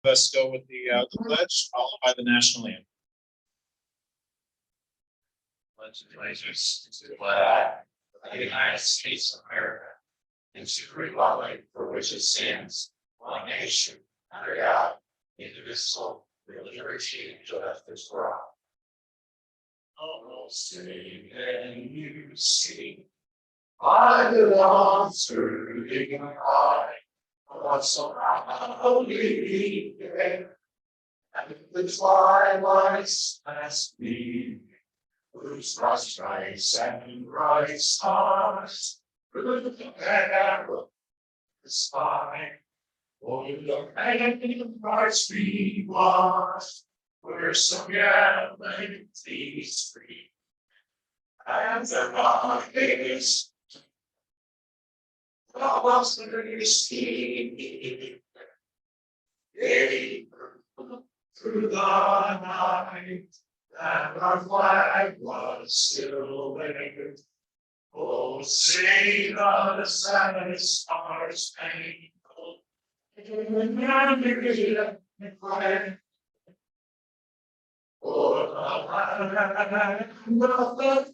us go with the pledge, followed by the national anthem. Pledge allegiance to the flag of the United States of America, and to the republic for which it stands, one nation, under God, indivisible, with liberty and justice for all. Oh, sing and you sing. I belong to the high, what's so holy, and the twilight's past me, whose stripes and bright stars, through the arrow, the sky, oh, the rain hearts be washed, where some galaxies free, and the rockets. Through the night, and our flag was still there. Oh, say the sad stars painful, for the land of the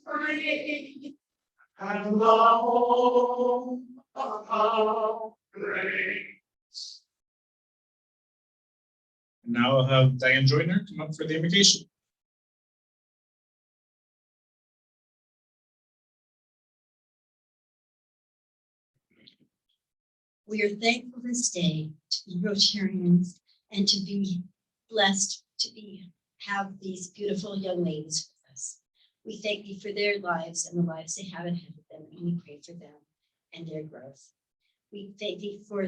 free, and the home of grace. And now I'll have Diane Joyner come up for the invocation. We are thankful this day to be Rotarians and to be blessed to have these beautiful young ladies with us. We thank you for their lives and the lives they have ahead of them, and we pray for them and their growth. We thank you for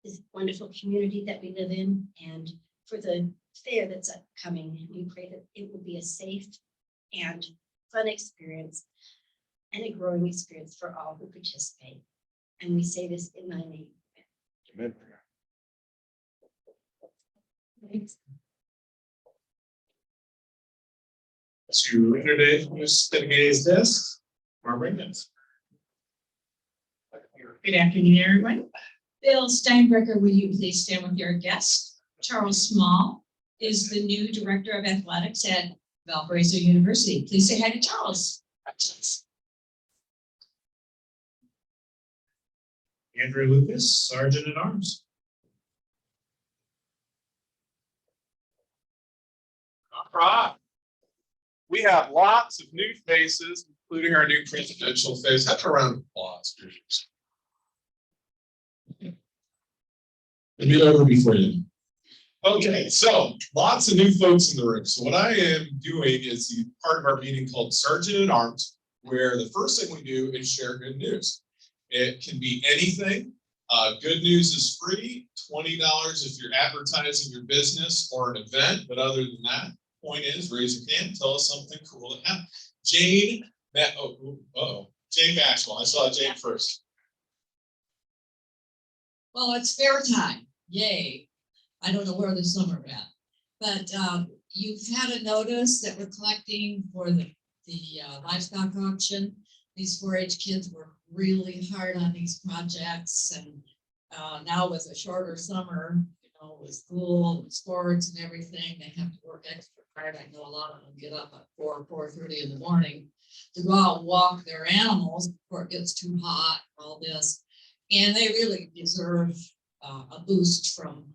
this wonderful community that we live in and for the fair that's upcoming. We pray that it will be a safe and fun experience and a growing experience for all who participate. And we say this in thy name. Amen. Thanks. To introduce Ms. Dedicated desk, Barbara Higgins. Good afternoon, everyone. Bill Steinbrecher, will you please stand with your guest? Charles Small is the new Director of Athletics at Valparaiso University. Please say hi to Charles. Andrew Lucas, Sergeant at Arms. All right. We have lots of new faces, including our new presidential face. Have a round of applause. It'll be over before you. Okay, so lots of new folks in the room. So what I am doing is the part of our meeting called Sergeant at Arms, where the first thing we do is share good news. It can be anything. Good news is free, $20 if you're advertising your business or an event. But other than that, point is, raise your hand, tell us something cool that happened. Jane, Jane Maxwell. I saw Jane first. Well, it's fair time. Yay. I don't know where the summer at, but you've had a notice that we're collecting for the livestock auction. These 4-H kids work really hard on these projects, and now with a shorter summer, you know, with school and sports and everything, they have to work extra hard. I know a lot of them get up at 4:30 in the morning to go out and walk their animals before it gets too hot, all this, and they really deserve a boost from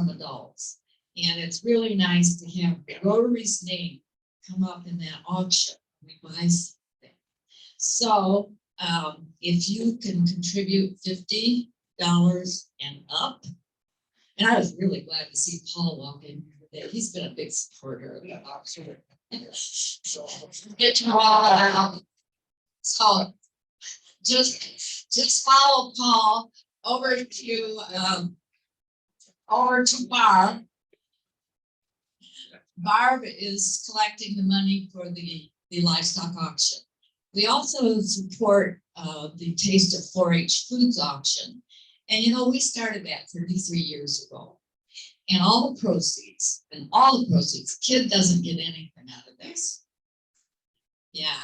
adults. And it's really nice to have Rotary's name come up in that auction. We buy something. So if you can contribute $50 and up, and I was really glad to see Paul walk in here today. He's been a big supporter of the auction. So just follow Paul over to Barb. Barb is collecting the money for the livestock auction. We also support the Taste of 4-H Foods auction. And you know, we started that 33 years ago. And all the proceeds, kid doesn't get anything out of this. Yeah,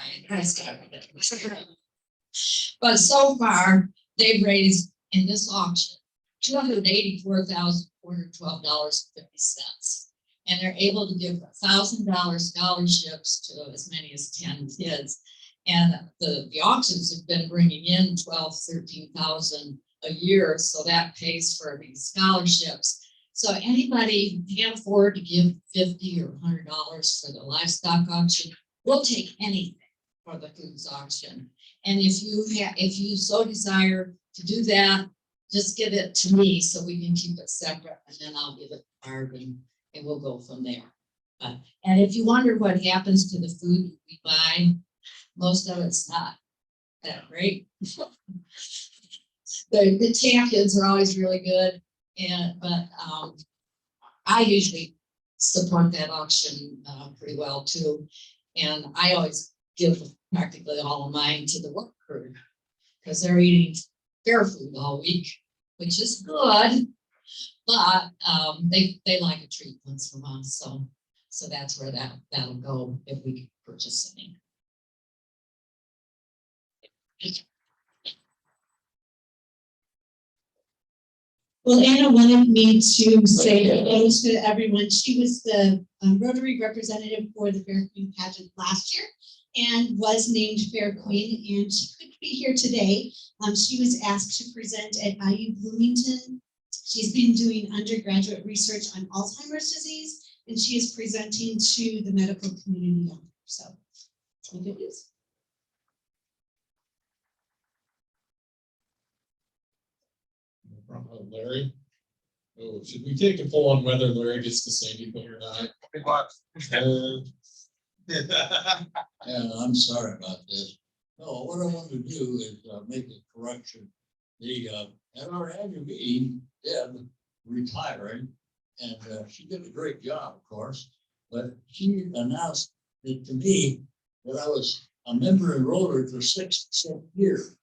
but so far, they've raised in this auction $284,000 quarter, $12.50. And they're able to give $1,000 scholarships to as many as 10 kids. And the auctions have been bringing in 12, 13,000 a year. So that pays for these scholarships. So anybody who can't afford to give $50 or $100 for the livestock auction, we'll take anything for the foods auction. And if you so desire to do that, just give it to me so we can keep it separate, and then I'll give it to Barb and we'll go from there. And if you wonder what happens to the food we buy, most of it's not that great. The champions are always really good, but I usually support that auction pretty well too. And I always give practically all of mine to the work crew because they're eating fair food all week, which is good, but they like a treat once in a while. So that's where that'll go if we purchase any. Well, Anna wanted me to say thanks to everyone. She was the Rotary representative for the Fair Queen pageant last year and was named Fair Queen, and she couldn't be here today. She was asked to present at IU Bloomington. She's been doing undergraduate research on Alzheimer's disease, and she is presenting to the medical community on there. So it's good news. Larry? Oh, should we take a poll on whether Larry gets to say anything or not? Yeah, I'm sorry about this. No, what I want to do is make a correction. At our annual meeting, Deb retiring, and she did a great job, of course, but she announced it to me that I was a member in Rotary for 6 years.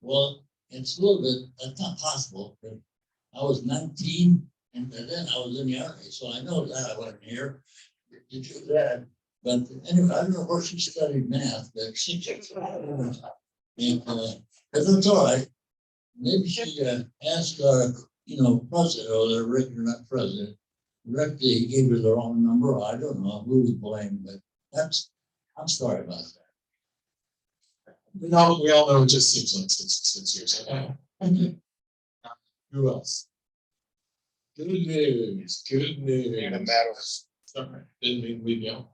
Well, it's a little bit, that's not possible, but I was 19 and then I was in the Army, so I know that I wasn't here to do that. But anyway, I don't know where she studied math, but she and but that's all right. Maybe she asked our, president, or the Rick, or not president, Rick, he gave her the wrong number. I don't know who was blamed, but I'm sorry about that. We all know it just seems like 6 years. Okay. Who else? Good news. Good news. And it matters. Sorry, didn't mean to leave you out.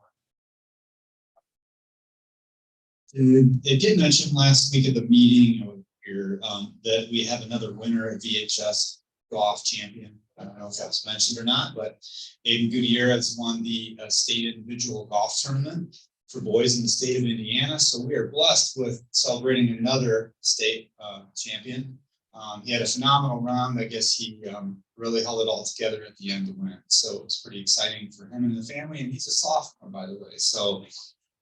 They did mention last week at the meeting here that we have another winner at VHS golf champion. I don't know if that was mentioned or not, but Aiden Gutierrez won the state individual golf tournament for boys in the state of Indiana. So we are blessed with celebrating another state champion. He had a phenomenal round. I guess he really held it all together at the end to win. So it was pretty exciting for him and the family. And he's a sophomore, by the way. So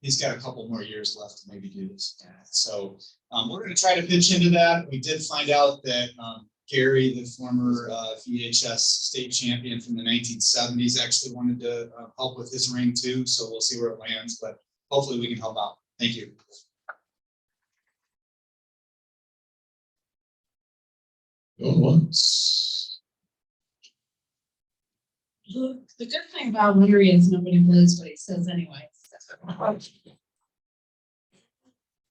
he's got a couple more years left to maybe do this. So we're going to try to pitch into that. We did find out that Gary, the former VHS state champion from the 1970s, actually wanted to help with his ring too. So we'll see where it lands, but hopefully we can help out. Thank you. Going once. Look, the good thing about Larry is nobody believes what he says anyway.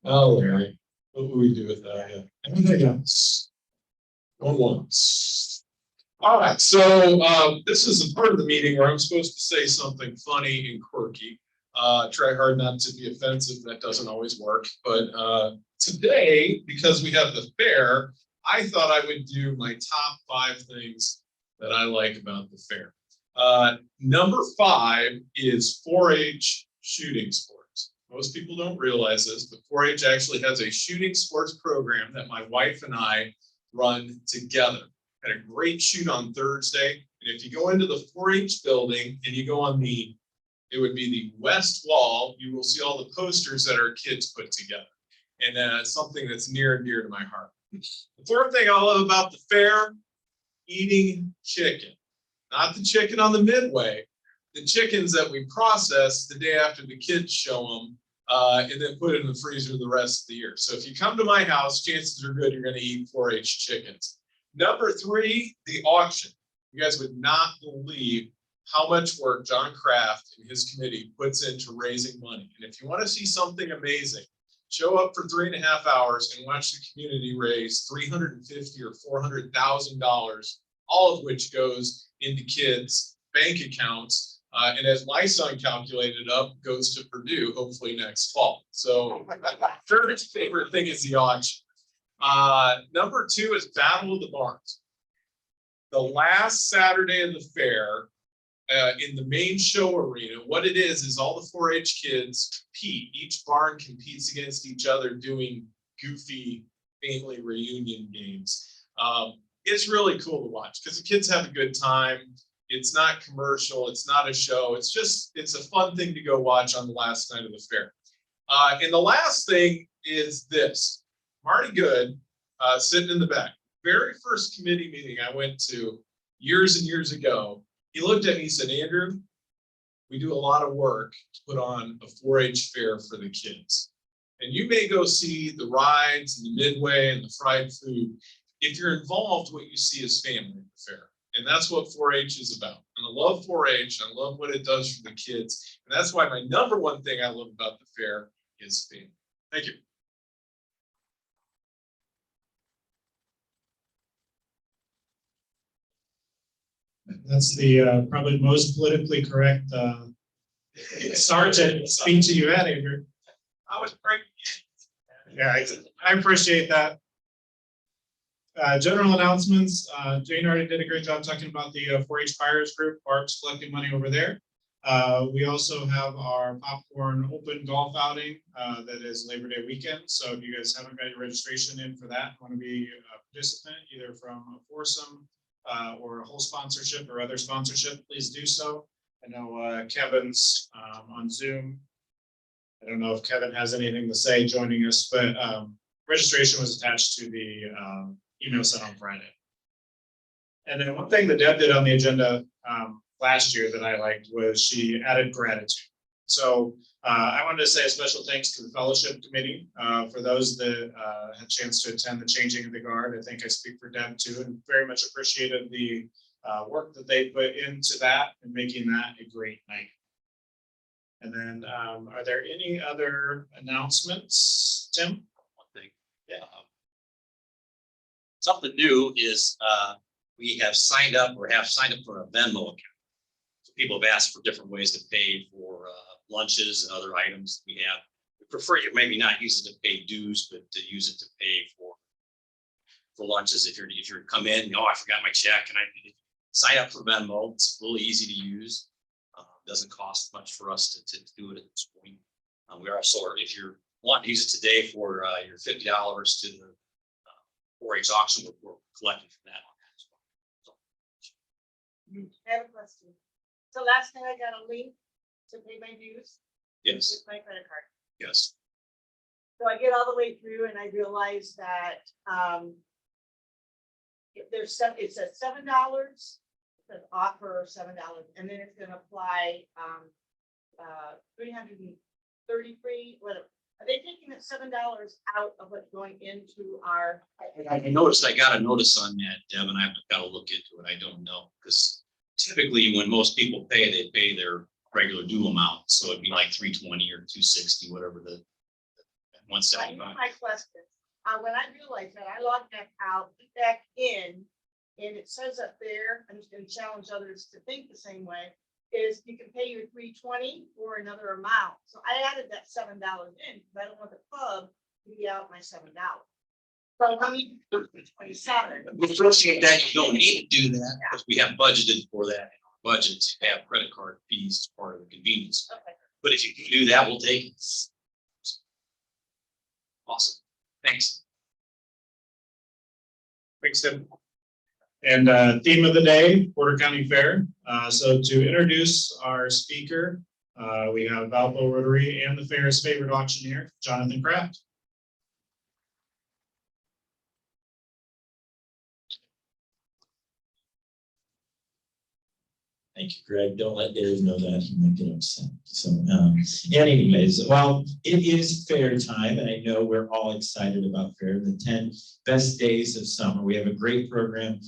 Oh, Larry, what will we do with that? Yeah. Anything else? Going once. All right, so this is a part of the meeting where I'm supposed to say something funny and quirky. Try hard not to be offensive. That doesn't always work. But today, because we have the fair, I thought I would do my top 5 things that I like about the fair. Number 5 is 4-H shooting sports. Most people don't realize this, but 4-H actually has a shooting sports program that my wife and I run together. Had a great shoot on Thursday. And if you go into the 4-H building and you go on it would be the west wall, you will see all the posters that our kids put together. And something that's near and dear to my heart. The 4th thing I love about the fair, eating chicken. Not the chicken on the midway, the chickens that we process the day after the kids show them and then put it in the freezer the rest of the year. So if you come to my house, chances are good you're going to eat 4-H chickens. Number 3, the auction. You guys would not believe how much work John Kraft and his committee puts into raising money. And if you want to see something amazing, show up for 3.5 hours and watch the community raise $350,000 or $400,000, all of which goes into kids' bank accounts. And as my son calculated up, goes to Purdue, hopefully next fall. So third favorite thing is the auction. Number 2 is Battle of the Barns. The last Saturday of the fair, in the main show arena, what it is all the 4-H kids compete. Each barn competes against each other doing goofy family reunion games. It's really cool to watch because the kids have a good time. It's not commercial. It's not a show. It's a fun thing to go watch on the last night of the fair. And the last thing is this. Marty Good, sitting in the back, very first committee meeting I went to years and years ago, he looked at me and said, Andrew, we do a lot of work to put on a 4-H fair for the kids. And you may go see the rides and the midway and the fried food. If you're involved, what you see is family at the fair. And that's what 4-H is about. And I love 4-H. I love what it does for the kids. And that's why my number one thing I love about the fair is family. Thank you. That's the probably most politically correct sergeant speech you had, Andrew. I was breaking. Yeah, I appreciate that. General announcements. Jane already did a great job talking about the 4-H Fires Group. Barb's collecting money over there. We also have our popcorn open golf outing that is Labor Day weekend. So if you guys haven't got your registration in for that, want to be a participant either from a foursome or a whole sponsorship or other sponsorship, please do so. I know Kevin's on Zoom. I don't know if Kevin has anything to say joining us, but registration was attached to the email sent on Friday. And then one thing that Deb did on the agenda last year that I liked was she added gratitude. So I wanted to say a special thanks to the fellowship committee for those that had a chance to attend the changing of the guard. I think I speak for Deb too, and very much appreciated the work that they put into that and making that a great night. And then are there any other announcements, Tim? One thing, yeah. Something new is we have signed up for a Venmo account. So people have asked for different ways to pay for lunches and other items we have. We prefer you maybe not use it to pay dues, but to use it to pay for lunches. If you're come in, I forgot my check, and I sign up for Venmo. It's really easy to use. Doesn't cost much for us to do it at this point. We also, if you want to use it today for your $50 to the 4-H auction, we're collecting for that on that as well. So. I have a question. So last night I got a link to pay my dues. Yes. With my credit card. Yes. So I get all the way through and I realize that if there's some, it says $7, the offer of $7, and then it's gonna apply 333, whatever. Are they taking that $7 out of what's going into our? I noticed, I got a notice on that, Deb, and I've got to look into it. I don't know, because typically when most people pay, they pay their regular due amount. So it'd be like 320 or 260, whatever the I know 175. my question. When I realized that, I logged back out, back in, and it says up there, I'm just gonna challenge others to think the same way, is you can pay your 320 or another amount. So I added that $7 in, because I don't want the club to be out my $7. So I mean, 27. We're fortunate that you don't need to do that, because we have budgeted for that in our budget to have credit card fees as part of the convenience. Okay. But if you can do that, we'll take it. Awesome. Thanks. Thanks, Tim. And theme of the day, Porter County Fair. So to introduce our speaker, we have Valpo Rotary and the fair's favorite auctioneer, Jonathan Kraft. Thank you, Greg. Don't let Dave know that. He might get upset. So, anyways, well, it is fair time, and I know we're all excited about fair. The 10 best days of summer. We have a great program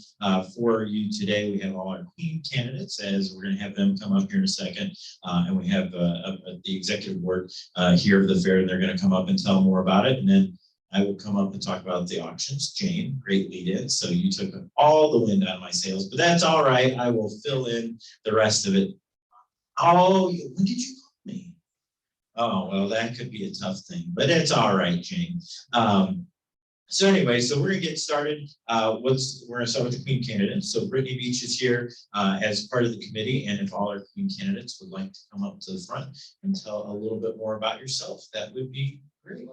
for you today. We have all our queen candidates, as we're going to have them come up here in a second, and we have the executive board here at the fair, and they're going to come up and tell more about it, and then I will come up and talk about the auctions. Jane, great lead in. So you took all the wind out of my sails, but that's all right. I will fill in the rest of it. Oh, when did you call me? Oh, well, that could be a tough thing, but it's all right, Jane. So anyway, so we're gonna get started. We're gonna start with the queen candidates. So Brittany Beach is here as part of the committee, and if all our queen candidates would like to come up to the front and tell a little bit more about yourself, that would be great.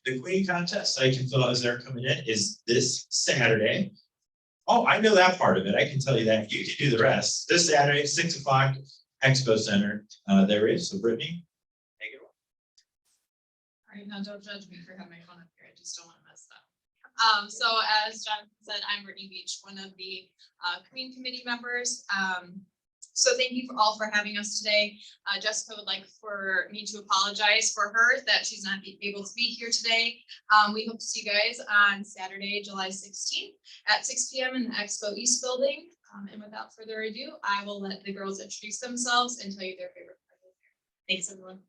The queen contest, I can fill out as they're coming in, is this Saturday. Oh, I know that part of it. I can tell you that. You can do the rest. This Saturday, 6 o'clock, Expo Center. There is. So Brittany, take it away. All right, now don't judge me for having my phone up here. I just don't want to mess up. So as Jonathan said, I'm Brittany Beach, one of the Queen Committee members. So thank you all for having us today. Jessica would like for me to apologize for her that she's not able to be here today. We hope to see you guys on Saturday, July 16th at 6 p.m. in the Expo East building. And without further ado, I will let the girls introduce themselves and tell you their favorite part of the fair. Thanks, everyone.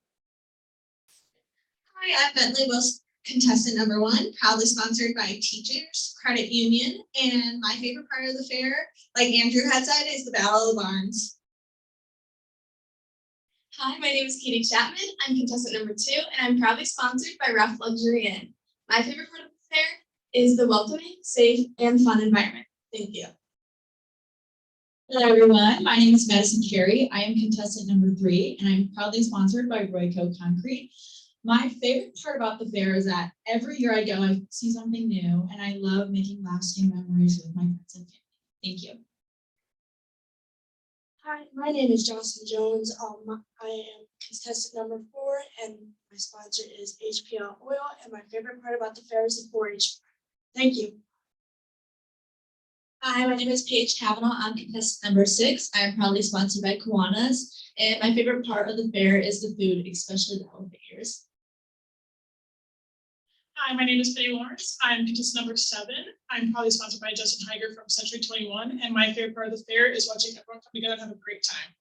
Hi, I'm Bentley Wilson, contestant number 1, proudly sponsored by Teachers Credit Union. And my favorite part of the fair, like Andrew had said, is the Battle of the Barns. Hi, my name is Katie Chapman. I'm contestant number 2, and I'm proudly sponsored by Rough Luxury Inn. My favorite part of the fair is the welcoming, safe, and fun environment. Thank you. Hello, everyone. My name is Madison Carey. I am contestant number 3, and I'm proudly sponsored by Royco Concrete. My favorite part about the fair is that every year I go, I see something new, and I love making lasting memories with my friends and family. Thank you. Hi, my name is Johnson Jones. I am contestant number 4, and my sponsor is HPL Oil. And my favorite part about the fair is the 4-H. Thank you. Hi, my name is Paige Kavanaugh. I'm contestant number 6. I am proudly sponsored by Kiwanis. And my favorite part of the fair is the food, especially the elevators. Hi, my name is Betty Lawrence. I'm contestant number 7. I'm probably sponsored by Justin Heiger from Century 21. And my favorite part of the fair is watching everyone come together and have a great time.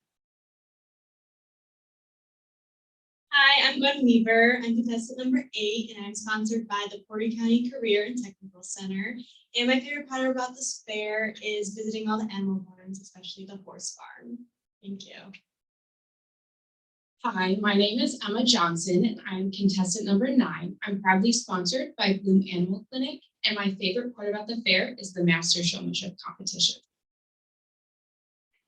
Hi, I'm Gwen Weaver. I'm contestant number 8, and I'm sponsored by the Porter County Career and Technical Center. And my favorite part about this fair is visiting all the animal barns, especially the horse barn. Thank you. Hi, my name is Emma Johnson, and I'm contestant number 9. I'm proudly sponsored by Bloom Animal Clinic, and my favorite part about the fair is the master showmanship competition.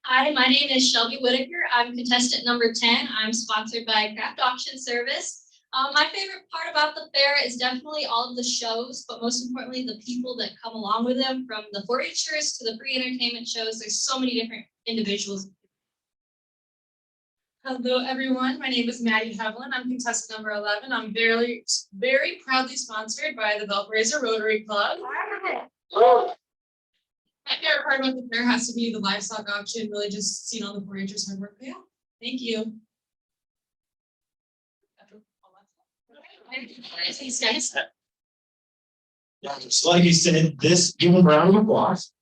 Hi, my name is Shelby Whitaker. I'm contestant number 10. I'm sponsored by Craft Auction Service. My favorite part about the fair is definitely all of the shows, but most importantly, the people that come along with them, from the 4-Hers to the free entertainment shows. There's so many different individuals. Hello, everyone. My name is Maddie Havlin. I'm contestant number 11. I'm very proudly sponsored by the Valpo Rotary Club. My favorite part about the fair has to be the livestock auction, really just seeing all the 4-Hers hard work pay off. Thank you. Thanks, guys. So like you said, give them a round of applause.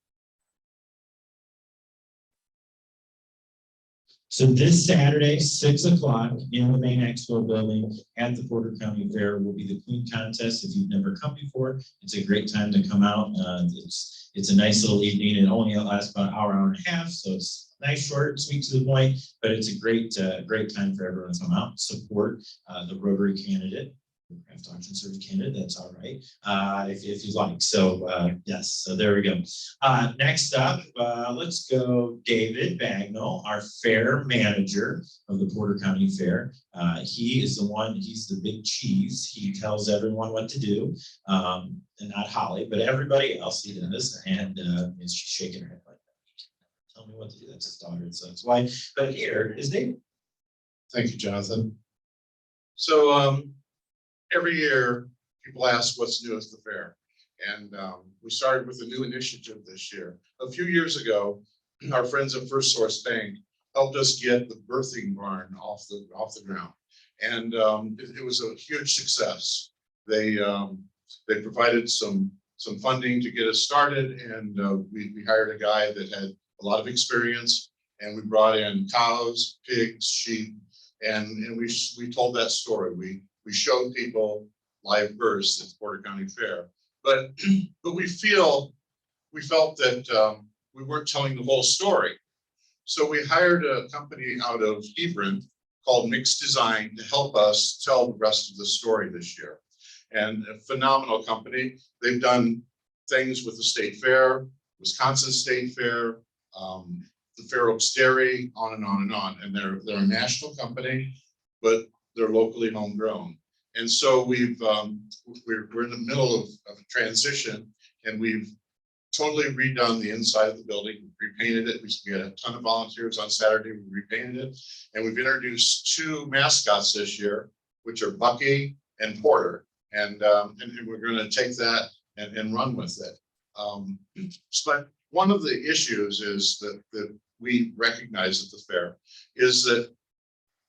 So this Saturday, 6 o'clock in the main expo building at the Porter County Fair will be the Queen Contest. If you've never come before, it's a great time to come out. It's a nice little evening. It only lasts about an hour and a half, so it's nice, short, sweet to the point. But it's a great time for everyone to come out, support the Rotary candidate. Craft Auction Service candidate, that's all right, if you like. So yes, so there we go. Next up, let's go David Bagnall, our fair manager of the Porter County Fair. He is the one, he's the big cheese. He tells everyone what to do, and not Holly, but everybody else he does. And she's shaking her head like that. Tell me what to do. That's his daughter, so that's why. But here is David. Thank you, Jonathan. So every year, people ask what's new at the fair. And we started with a new initiative this year. A few years ago, our friends at First Source Bank helped us get the birthing barn off the ground. And it was a huge success. They provided some funding to get us started, and we hired a guy that had a lot of experience, and we brought in cows, pigs, sheep, and we told that story. We showed people live births at the Porter County Fair, but we felt that we weren't telling the whole story. So we hired a company out of Hebron called Mixed Design to help us tell the rest of the story this year. And a phenomenal company. They've done things with the State Fair, Wisconsin State Fair, the Fair Oaks Dairy, on and on and on. And they're a national company, but they're locally homegrown. And so we're in the middle of a transition, and we've totally redone the inside of the building, repainted it. We had a ton of volunteers on Saturday, we repainted it. And we've introduced 2 mascots this year, which are Bucky and Porter. And we're gonna take that and run with it. But one of the issues is that we recognize at the fair is that,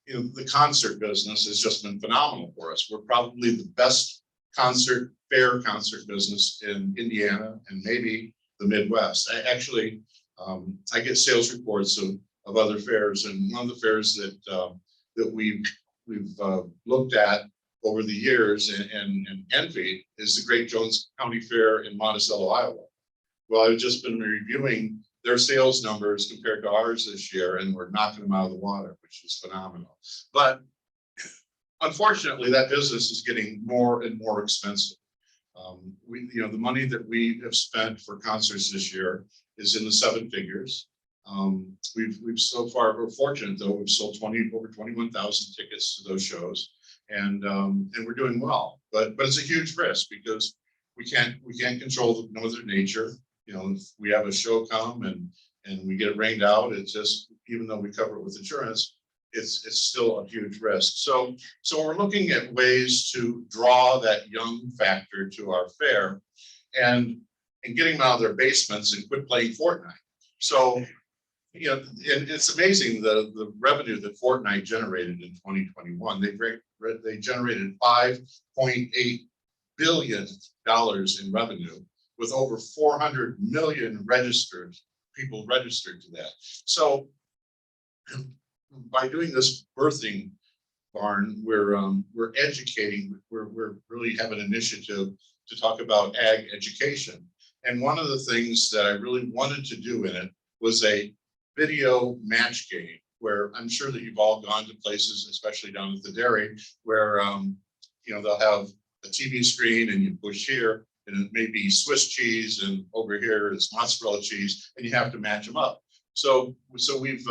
you know, the concert business has just been phenomenal for us. We're probably the best fair concert business in Indiana and maybe the Midwest. I get sales reports of other fairs, and one of the fairs that we've looked at over the years and envied is the Great Jones County Fair in Monticello, Iowa. Well, I've just been reviewing their sales numbers compared to ours this year, and we're knocking them out of the water, which is phenomenal. But unfortunately, that business is getting more and more expensive. The money that we have spent for concerts this year is in the 7 figures. We've so far, we're fortunate though, we've sold over 21,000 tickets to those shows, and we're doing well. But it's a huge risk because we can't control Mother Nature. You know, if we have a show come and we get it rained out, it's just, even though we cover it with insurance, it's still a huge risk. So we're looking at ways to draw that young factor to our fair and getting them out of their basements and quit playing Fortnite. So, you know, it's amazing the revenue that Fortnite generated in 2021. They generated $5.8 billion in revenue with over 400 million people registered to that. So by doing this birthing barn, we're educating, we're really have an initiative to talk about ag education. And one of the things that I really wanted to do in it was a video match game, where I'm sure that you've all gone to places, especially down at the dairy, where they'll have a TV screen and you push here and it may be Swiss cheese, and over here is mozzarella cheese, and you have to match them up. So we've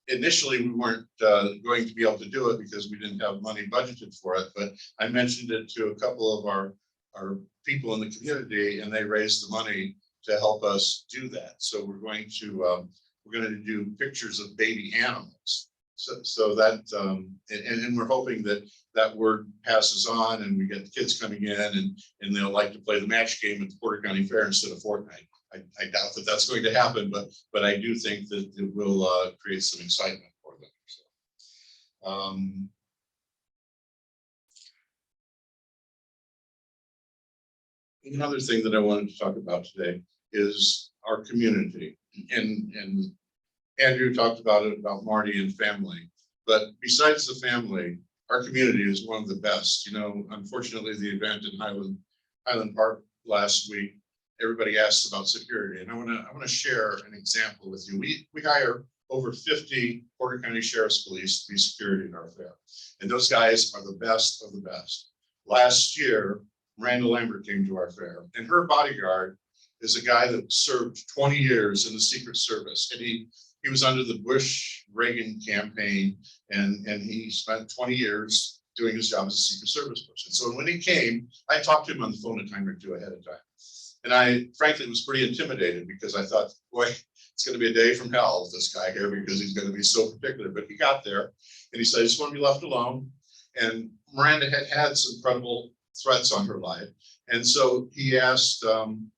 initially we weren't going to be able to do it because we didn't have money budgeted for it, but I mentioned it to a couple of our people in the community, and they raised the money to help us do that. So we're going to do pictures of baby animals. So that and we're hoping that word passes on, and we get the kids coming in and they'll like to play the match game at the Porter County Fair instead of Fortnite. I doubt that that's going to happen, but I do think that it will create some excitement for them. So, another thing that I wanted to talk about today is our community, and Andrew talked about it, about Marty and family, but besides the family, our community is one of the best. You know, unfortunately, the event in Highland Park last week, everybody asked about security, and I want to share an example with you. We hire over 50 Porter County Sheriff's Police to be security in our fair, and those guys are the best of the best. Last year, Miranda Lambert came to our fair, and her bodyguard is a guy that served 20 years in the Secret Service, and he was under the Bush-Reagan campaign, and he spent 20 years doing his job as a Secret Service person. So when he came, I talked to him on the phone a time or two ahead of time. And I frankly was pretty intimidated because I thought, boy, it's going to be a day from hell with this guy here because he's going to be so particular. But he got there and he said, I just want to be left alone. And Miranda had some credible threats on her life. And so he asked,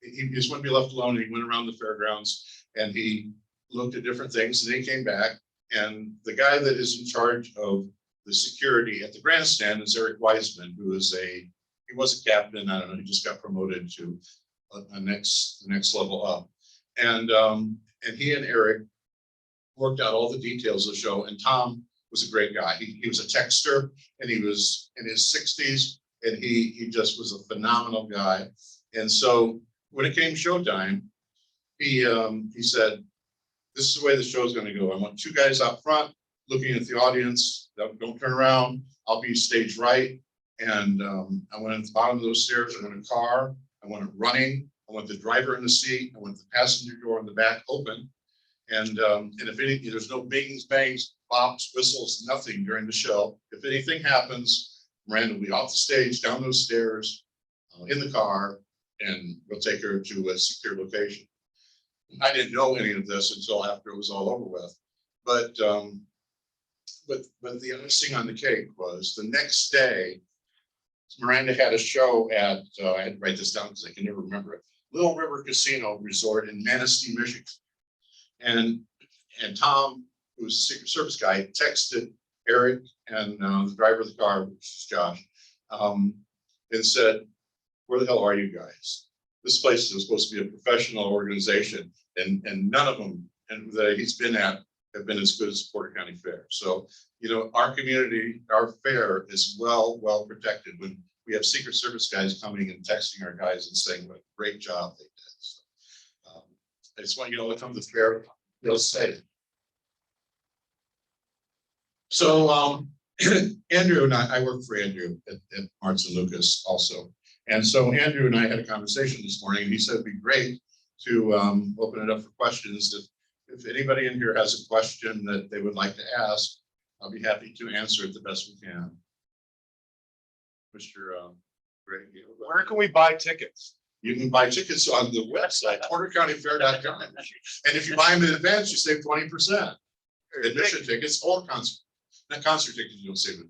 he just wanted to be left alone. And he went around the fairgrounds and he looked at different things, and he came back And the guy that is in charge of the security at the grandstand is Eric Wiseman, who is he was a captain. I don't know, he just got promoted to the next level up. And he and Eric worked out all the details of the show. And Tom was a great guy. He was a texter, and he was in his 60s, and he just was a phenomenal guy. And so when it came showtime, he said, this is the way the show is going to go. I want two guys out front looking at the audience. Don't turn around. I'll be stage right. And I went at the bottom of those stairs. I went in a car. I went running. I want the driver in the seat. I want the passenger door in the back open. And if anything, there's no bings, bangs, bops, whistles, nothing during the show. If anything happens, Miranda will be off the stage, down those stairs, in the car, and we'll take her to a secure location. I didn't know any of this until after it was all over with. But the icing on the cake was the next day, Miranda had a show at, I had to write this down because I can never remember it, Little River Casino Resort in Manistee, Michigan. And Tom, who was a Secret Service guy, texted Eric and the driver of the car, which is Josh, and said, where the hell are you guys? This place is supposed to be a professional organization, and none of them that he's been at have been as good as Porter County Fair. So, you know, our community, our fair is well protected when we have Secret Service guys coming and texting our guys and saying what a great job they did. So, I just want you to know, come to the fair, they'll say. So Andrew and I work for Andrew at Marks and Lucas also. And so Andrew and I had a conversation this morning, and he said it'd be great to open it up for questions. If anybody in here has a question that they would like to ask, I'll be happy to answer it the best we can. Mr. Greg. Where can we buy tickets? You can buy tickets on the website, portercountyfair.com. And if you buy them in advance, you save 20%. Admission tickets or concert. Not concert tickets, you don't save it,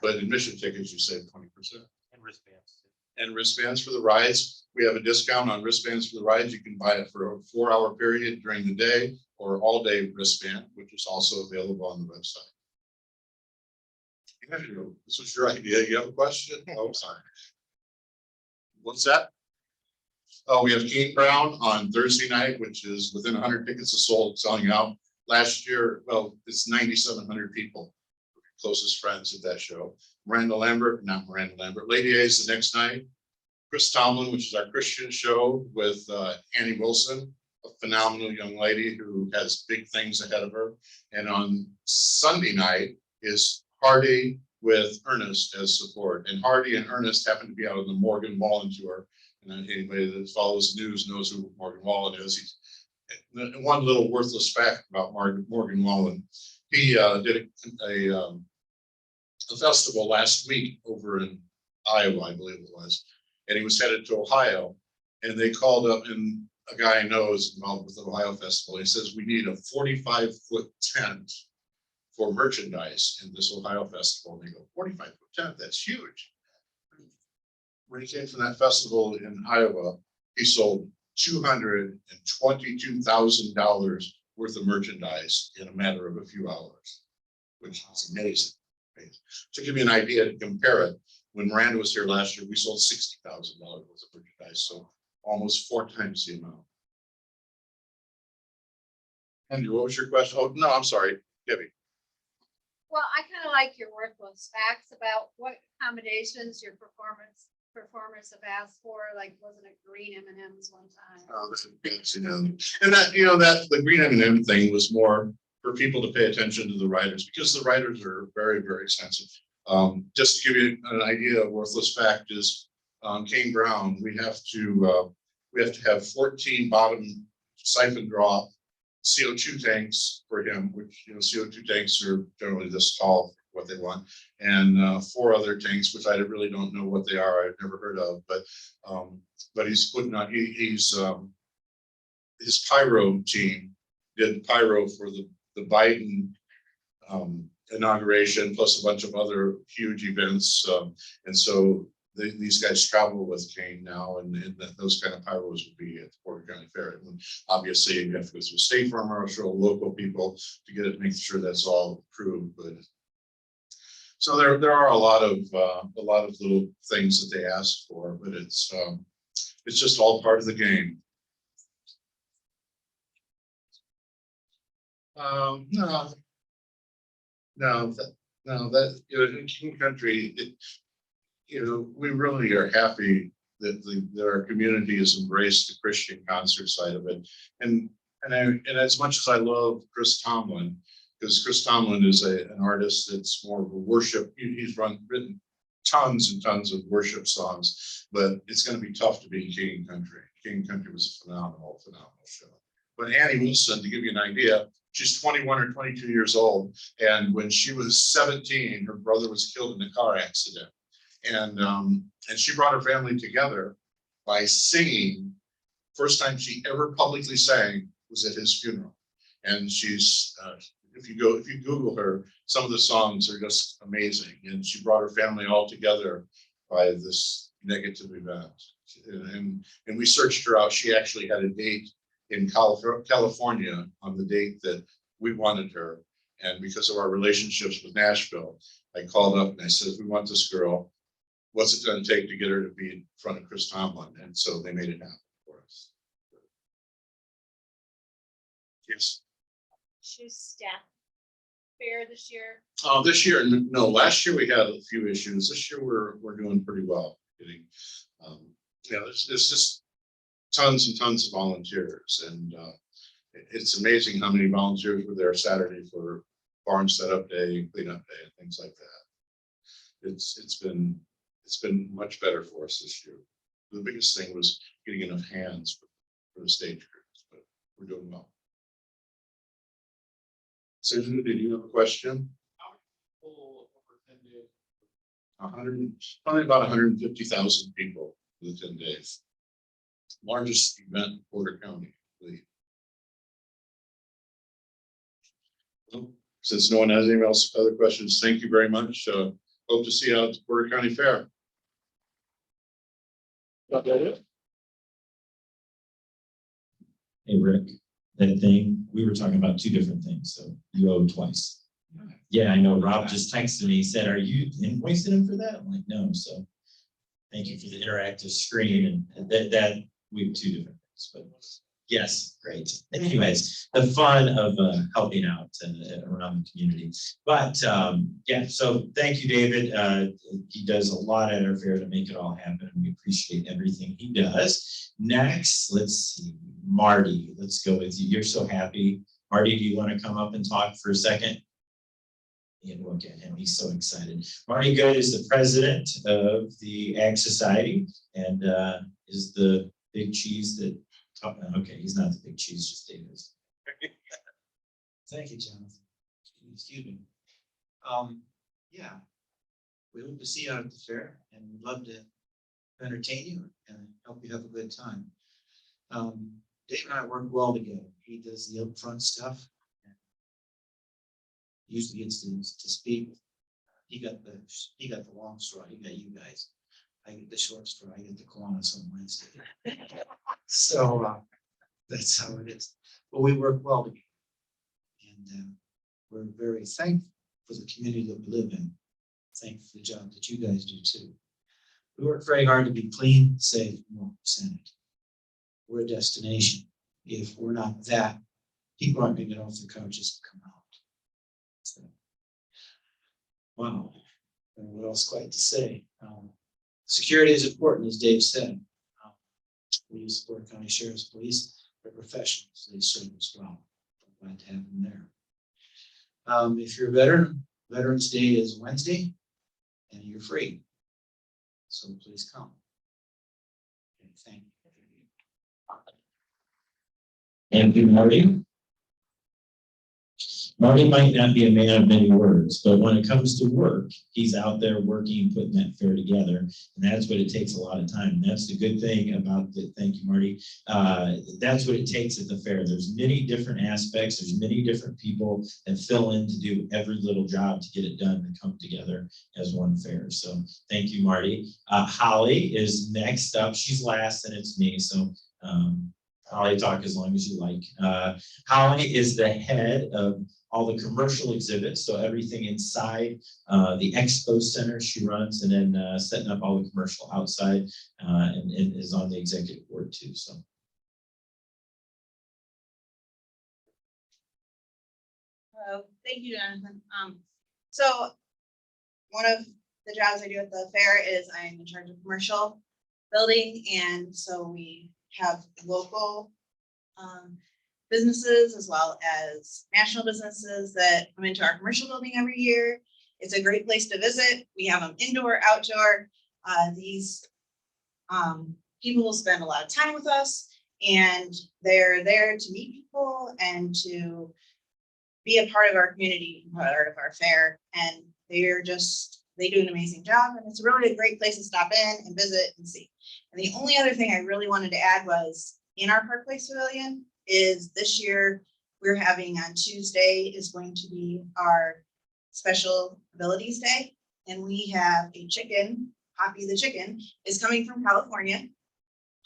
but admission tickets, you save 20%. And wristbands. And wristbands for the rides. We have a discount on wristbands for the rides. You can buy it for a 4-hour period during the day or all-day wristband, which is also available on the website. Andrew, this was your idea. You have a question? Oh, sorry. What's that? Oh, we have Keen Brown on Thursday night, which is within 100 tickets are sold, selling out. Last year, well, it's 9,700 people, closest friends at that show. Lady A is the next night. Chris Tomlin, which is our Christian show with Annie Wilson, a phenomenal young lady who has big things ahead of her. And on Sunday night is Hardy with Ernest as support. And Hardy and Ernest happen to be out on the Morgan Wallen tour. And anybody that follows news knows who Morgan Wallen is. One little worthless fact about Morgan Wallen. He did a festival last week over in Iowa, I believe it was. And he was headed to Ohio. And they called up, and a guy I know is involved with the Ohio Festival. He says, we need a 45-foot tent for merchandise in this Ohio Festival. And they go, 45-foot tent, that's huge. When he came from that festival in Iowa, he sold $222,000 worth of merchandise in a matter of a few hours, which is amazing. To give you an idea to compare it, when Miranda was here last year, we sold $60,000 worth of merchandise, so almost 4 times the amount. Andrew, what was your question? Oh, no, I'm sorry, Debbie. Well, I kind of like your worthless facts about what accommodations your performers have asked for, like wasn't it green M&Ms one time? Oh, that's, and that, that the green M&M thing was more for people to pay attention to the riders, because the riders are very, very expensive. Just to give you an idea, a worthless fact is Kane Brown, we have to have 14 bottom siphon draw CO2 tanks for him, which, CO2 tanks are generally this tall, what they want, and 4 other tanks, which I really don't know what they are. I've never heard of, but he's putting on, his pyro team did pyro for the Biden inauguration, plus a bunch of other huge events. And so these guys travel with Kane now, and those kind of pyros will be at the Porter County Fair. And obviously, you have to go through state farm marshal, local people to get it, make sure that's all approved. But so there are a lot of little things that they ask for, but it's just all part of the game. No, that in King Country, we really are happy that our community has embraced the Christian concert side of it. And as much as I love Chris Tomlin, because Chris Tomlin is an artist that's more of a worship, he's written tons and tons of worship songs, but it's going to be tough to be King Country. King Country was a phenomenal show. But Annie Wilson, to give you an idea, she's 21 or 22 years old. And when she was 17, her brother was killed in a car accident. And she brought her family together by singing. First time she ever publicly sang was at his funeral. And she's, if you Google her, some of the songs are just amazing. And she brought her family all together by this negative event. And we searched her out. She actually had a date in California on the date that we wanted her. And because of our relationships with Nashville, I called up and I said, if we want this girl, what's it going to take to get her to be in front of Chris Tomlin? And so they made it happen for us. Yes. Shoes staff fair this year. Oh, this year, no, last year we had a few issues. This year we're doing pretty well. There's just tons and tons of volunteers, and it's amazing how many volunteers were there Saturday for barn setup day, cleanup day, and things like that. It's been much better for us this year. The biggest thing was getting enough hands for the stage crews, but we're doing well. Susan, did you have a question? 100, about 150,000 people for the 10 days. Largest event in Porter County, I believe. Well, since no one has any other questions, thank you very much. Hope to see you out at the Porter County Fair. About that it? Hey, Rick, that thing, we were talking about two different things, so you owe twice. Yeah, I know. Rob just texted me, he said, are you invoicing him for that? I'm like, no, so thank you for the interactive screen, and that we have two different things, but yes, great. Anyways, the fun of helping out and around the community. But yeah, so thank you, David. He does a lot at our fair to make it all happen, and we appreciate everything he does. Next, let's see, Marty, let's go with you. You're so happy. Marty, do you want to come up and talk for a second? And look at him, he's so excited. Marty Good is the president of the Ag Society and is the big cheese that, okay, he's not the big cheese, just David. Thank you, Jonathan. Excuse me. Yeah, we hope to see you out at the fair, and we'd love to entertain you and help you have a good time. Dave and I work well together. He does the upfront stuff. Usually gets to speak. He got the long straw. He got you guys. I get the short straw. I get the Kiwanis on Wednesday. So that's how it is. But we work well together, and we're very thankful for the community that we live in. Thankful for the job that you guys do too. We work very hard to be clean, safe, and well presented. We're a destination. If we're not that, people aren't going to get off their couches and come out. So, wow. And what else quite to say? Security is important, as Dave said. We use the Porter County Sheriff's Police. They're professionals. They serve us well. I'm glad to have them there. If you're a veteran, Veterans Day is Wednesday, and you're free. So please come. Okay, thank you. Thank you, Marty. Marty might not be a man of many words, but when it comes to work, he's out there working, putting that fair together. And that's what it takes a lot of time. And that's the good thing about the, thank you, Marty. That's what it takes at the fair. There's many different aspects. There's many different people that fill in to do every little job to get it done and come together as one fair. So thank you, Marty. Holly is next up. She's last and it's me. So Holly, talk as long as you like. Holly is the head of all the commercial exhibits, so everything inside the expo center she runs, and then setting up all the commercial outside, and is on the executive board too. So. Thank you, Jonathan. So one of the jobs I do at the fair is I'm in charge of commercial building, and so we have local businesses as well as national businesses that come into our commercial building every year. It's a great place to visit. We have them indoor, outdoor. These people will spend a lot of time with us, and they're there to meet people and to be a part of our community, part of our fair. And they do an amazing job, and it's really a great place to stop in and visit and see. And the only other thing I really wanted to add was in our Park Place Pavilion is this year we're having on Tuesday is going to be our Special Abilities Day. And we have a chicken, Poppy the chicken, is coming from California.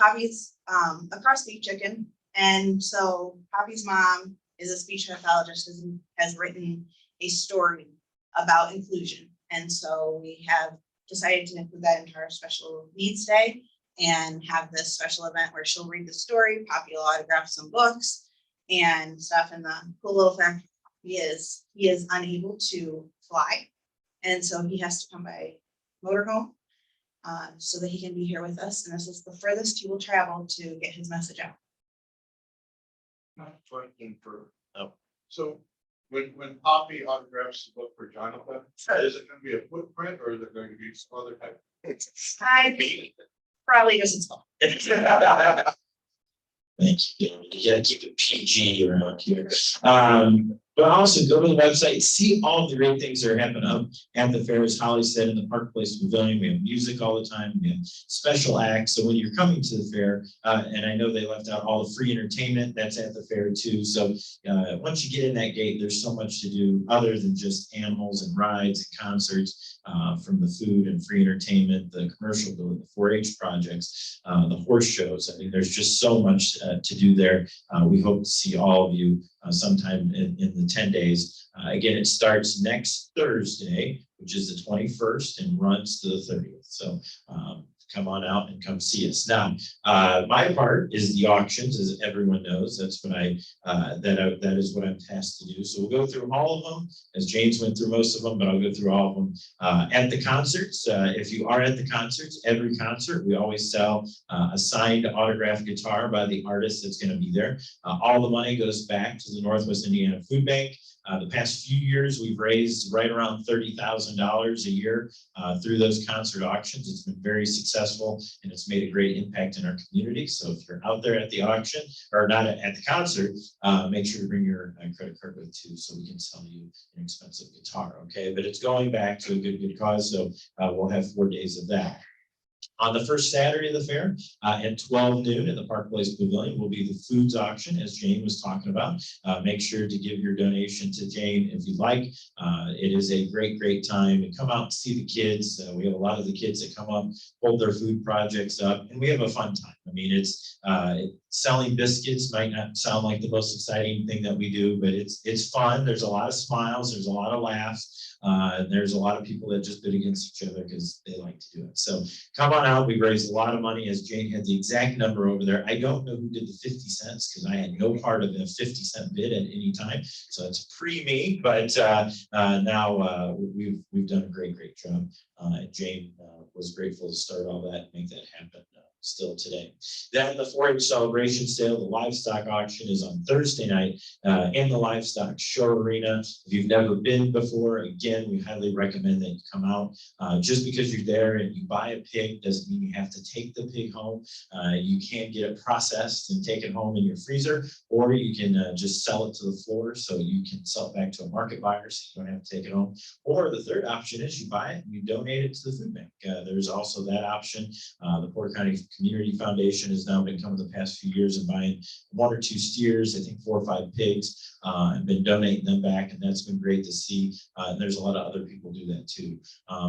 Poppy's a cross-beef chicken. And so Poppy's mom is a speech pathologist and has written a story about inclusion. And so we have decided to include that into our Special Needs Day and have this special event where she'll read the story, Poppy will autograph some books and stuff. And the cool little fact he is unable to fly. And so he has to come by motorhome so that he can be here with us. And this is the furthest he will travel to get his message out. Question for, oh. So when Poppy autographs the book for Jonathan, is it going to be a footprint or is it going to be some other type? Probably just small. Thank you. You gotta keep it PG around here. But also go to the website, see all the great things that are happening up at the fair. As Holly said, in the Park Place Pavilion, we have music all the time, we have special acts. So when you're coming to the fair, and I know they left out all the free entertainment, that's at the fair too. So once you get in that gate, there's so much to do other than just animals and rides and concerts, from the food and free entertainment, the commercial building, the 4-H projects, the horse shows. I mean, there's just so much to do there. We hope to see all of you sometime in the 10 days. Again, it starts next Thursday, which is the 21st, and runs to the 30th. So come on out and come see us. Now, my part is the auctions, as everyone knows. That's what that is what I'm tasked to do. So we'll go through all of them, as James went through most of them, but I'll go through all of them. At the concerts, if you are at the concerts, every concert, we always sell a signed autographed guitar by the artist that's going to be there. All the money goes back to the Northwest Indiana Food Bank. The past few years, we've raised right around $30,000 a year through those concert auctions. It's been very successful, and it's made a great impact in our community. So if you're out there at the auction or not at the concert, make sure to bring your credit card with too, so we can sell you an expensive guitar. Okay, but it's going back to a good cause. So we'll have 4 days of that. On the first Saturday of the fair at 12 noon in the Park Place Pavilion will be the foods auction, as Jane was talking about. Make sure to give your donation to Jane if you'd like. It is a great time. And come out and see the kids. We have a lot of the kids that come up, hold their food projects up, and we have a fun time. I mean, it's selling biscuits might not sound like the most exciting thing that we do, but it's fun. There's a lot of smiles. There's a lot of laughs. There's a lot of people that just bid against each other because they like to do it. So come on out. We raised a lot of money, as Jane had the exact number over there. I don't know who did the 50 cents because I had no part of the 50-cent bid at any time. So it's pre-me, but now we've done a great job. And Jane was grateful to start all that and make that happen still today. Then the 4-H celebration sale, the livestock auction is on Thursday night in the livestock show arena. If you've never been before, again, we highly recommend that you come out. Just because you're there and you buy a pig doesn't mean you have to take the pig home. You can get it processed and take it home in your freezer, or you can just sell it to the floor, so you can sell it back to a market buyer so you don't have to take it home. Or the third option is you buy it and you donate it to the food bank. There's also that option. The Porter County Community Foundation has now been coming the past few years and buying 1 or 2 steers, I think 4 or 5 pigs, and been donating them back, and that's been great to see. And there's a lot of other people do that too.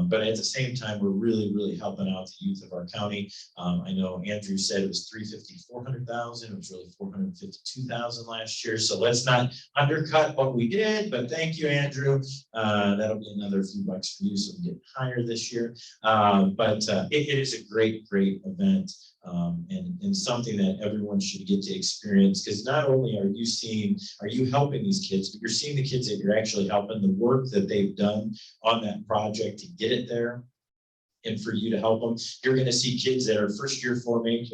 But at the same time, we're really helping out the youth of our county. I know Andrew said it was 350, 400,000. It was really 452,000 last year. So let's not undercut what we did, but thank you, Andrew. That'll be another few bucks for you, so we get higher this year. But it is a great event. And something that everyone should get to experience, because not only are you helping these kids, but you're seeing the kids that you're actually helping, the work that they've done on that project to get it there. And for you to help them, you're going to see kids that are first year 4-Hers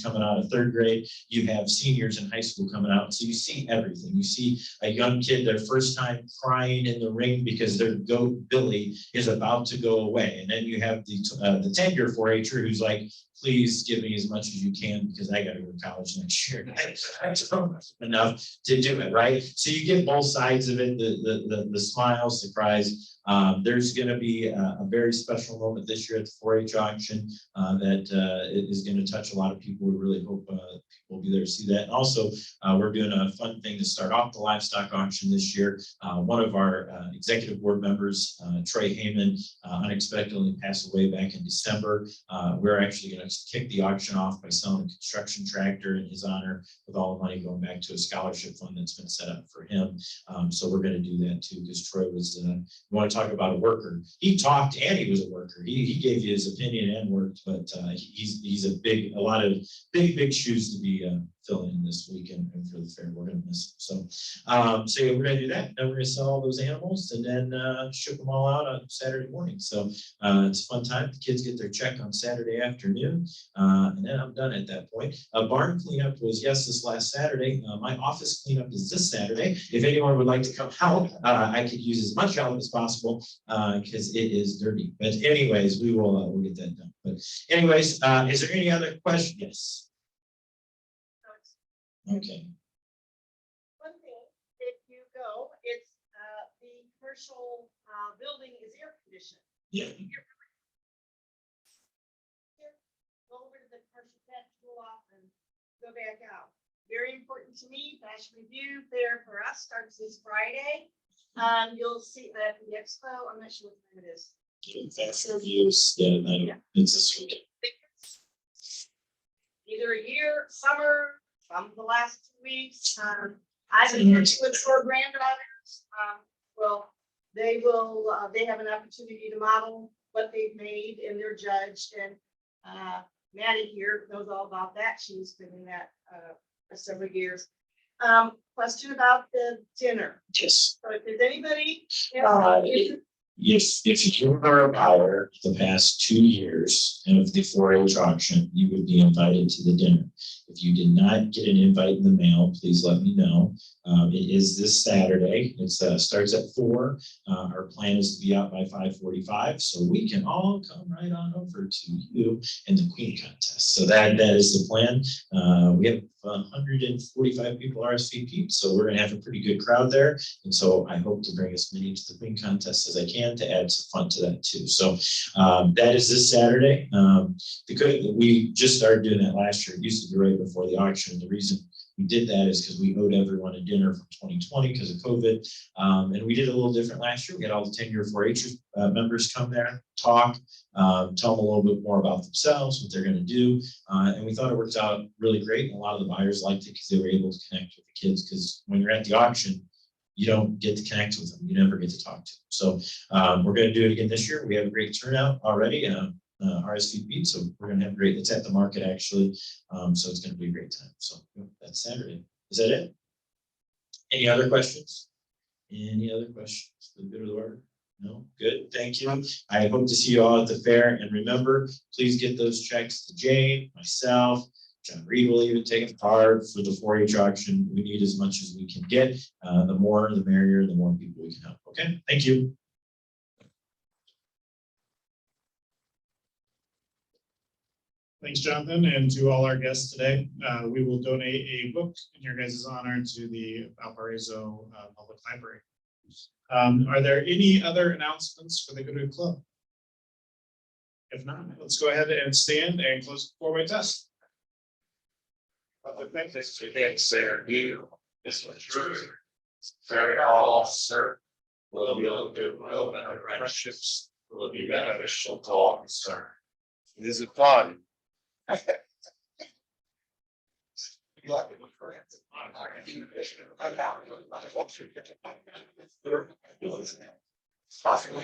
coming out of 3rd grade. You have seniors in high school coming out. So you see everything. You see a young kid their first time crying in the ring because their goat Billy is about to go away. And then you have the 10-year 4-Her who's like, please give me as much as you can because I got to go to college next year. I don't have enough to do it, right? So you get both sides of it, the smiles, the cries. There's going to be a very special moment this year at the 4-H auction that is going to touch a lot of people. We really hope people will be there to see that. And also, we're doing a fun thing to start off the livestock auction this year. One of our executive board members, Trey Heyman, unexpectedly passed away back in December. We're actually going to kick the auction off by selling a construction tractor in his honor, with all the money going back to a scholarship fund that's been set up for him. So we're going to do that too, because Troy was, you want to talk about a worker. He talked and he was a worker. He gave you his opinion and worked, but he's a lot of big shoes to be filling in this weekend and for the fair. We're going to miss him. So yeah, we're going to do that. Then we're going to sell all those animals and then ship them all out on Saturday morning. So it's a fun time. The kids get their check on Saturday afternoon, and then I'm done at that point. Barn cleanup was this last Saturday. My office cleanup is this Saturday. If anyone would like to come help, I could use as much help as possible because it is dirty. But anyways, we'll get that done. But anyways, is there any other questions? Yes. Okay. One thing, if you go, it's the commercial building is air conditioned. Yeah. Go over to the commercial pet, cool off and go back out. Very important to me. Fashion Review fair for us starts this Friday. You'll see that at the expo. I'm not sure what time it is. Fashion Reviews. Yeah, it's this weekend. Either a year, summer, from the last 2 weeks. I've been working with 4 granddaughters. Well, they have an opportunity to model what they've made and they're judged. And Maddie here knows all about that. She's been in that for several years. Question about the dinner. Yes. So if there's anybody. If you were a buyer the past 2 years of the 4-H auction, you would be invited to the dinner. If you did not get an invite in the mail, please let me know. It is this Saturday. It starts at 4. Our plan is to be out by 5:45, so we can all come right on over to you in the Queen contest. So that is the plan. We have 145 people RSVP'd, so we're gonna have a pretty good crowd there. And so I hope to bring as many to the Queen contest as I can to add some fun to that too. So that is this Saturday. We just started doing that last year. It used to be right before the auction. The reason we did that is because we owed everyone a dinner from 2020 because of COVID. And we did it a little different last year. We had all the 10-year 4-H members come there, talk, tell them a little bit more about themselves, what they're going to do. And we thought it worked out really great. And a lot of the buyers liked it because they were able to connect with the kids, because when you're at the auction, you don't get to connect with them. You never get to talk to them. So we're going to do it again this year. We have a great turnout already. RSVP, so we're going to have great. It's at the market actually, so it's going to be a great time. So that's Saturday. Is that it? Any other questions? Any other questions for the good of the order? No, good, thank you. I hope to see you all at the fair, and remember, please get those checks to Jane, myself. John Reed will even take a card for the 4-H auction. We need as much as we can get. The more, the merrier, the more people we can help. Okay, thank you. Thanks, Jonathan, and to all our guests today. We will donate a book in your guys' honor to the Valparaiso Public Library. Are there any other announcements for the Good Club? If not, let's go ahead and stand and close the 4-way test. Thanks, sir. You, this was true. Very officer. Will be able to build better friendships. Will be beneficial to all concerned. Is it fun? Possibly.